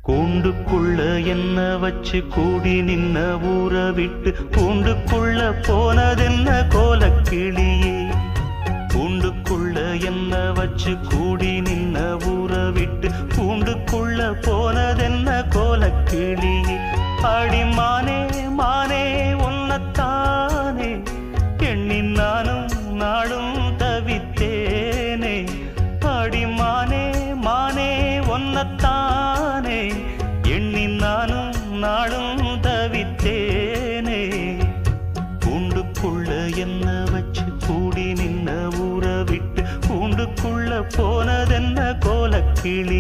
கூண்டுக்குள்ள என்ன வச்சு கூடி நின்ன ஊற விட்டு கூண்டுக்குள்ள போனதென்ன கோலக்கிளியே. கூண்டுக்குள்ள என்ன வச்சு கூடி நின்ன ஊற விட்டு கூண்டுக்குள்ள போனதென்ன கோலக்கிளியே. அடிமானே மானே உன்னத்தானே எண்ணி நானும் நாளும் தவித்தேனே. அடிமானே மானே ஒன்னத்தானே எண்ணி நானும் நாளும் தவித்தேனே. கூண்டுக்குள்ள என்ன வச்சு கூடி நின்ன ஊற விட்டு கூண்டுக்குள்ள போனதென்ன கோலக்கிளி.